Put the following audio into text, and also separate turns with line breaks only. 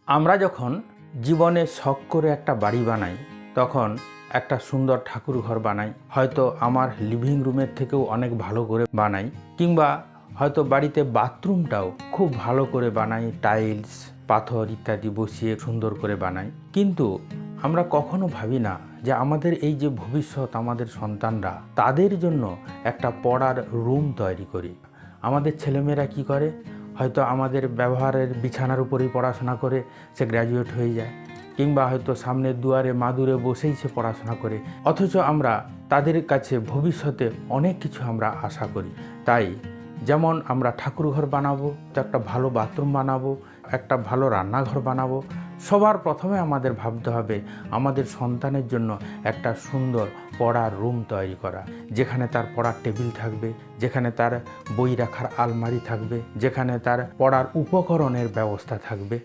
আমরা যখন জীবনে শখ করে একটা বাড়ি বানাই তখন একটা সুন্দর ঠাকুর ঘর বানাই, হয়তো আমার লিভিং রুমের থেকেও অনেক ভালো করে বানাই, কিংবা হয়তো বাড়িতে বাথরুমটাও খুব ভালো করে বানাই, টাইলস পাথর ইত্যাদি বসিয়ে সুন্দর করে বানাই। কিন্তু আমরা কখনো ভাবি না যে আমাদের এই যে ভবিষ্যৎ, আমাদের সন্তানরা, তাদের জন্য একটা পড়ার রুম তৈরি করি। আমাদের ছেলেমেয়েরা কি করে, হয়তো আমাদের ব্যবহারের বিছানার উপরেই পড়াশোনা করে সে গ্র্যাজুয়েট হয়ে যায়, কিংবা হয়তো সামনের দুয়ারে মাদুরে বসেই সে পড়াশোনা করে, অথচ আমরা তাদের কাছে ভবিষ্যতে অনেক কিছু আমরা আশা করি। তাই যেমন আমরা ঠাকুরঘর বানাবো, তো একটা ভালো বাথরুম বানাবো, একটা ভালো রান্নাঘর বানাবো, সবার প্রথমে আমাদের ভাবতে হবে আমাদের সন্তানের জন্য একটা সুন্দর পড়ার রুম তৈরি করা, যেখানে তার পড়ার টেবিল থাকবে, যেখানে তার বই রাখার আলমারি থাকবে, যেখানে তার পড়ার উপকরণের ব্যবস্থা থাকবে।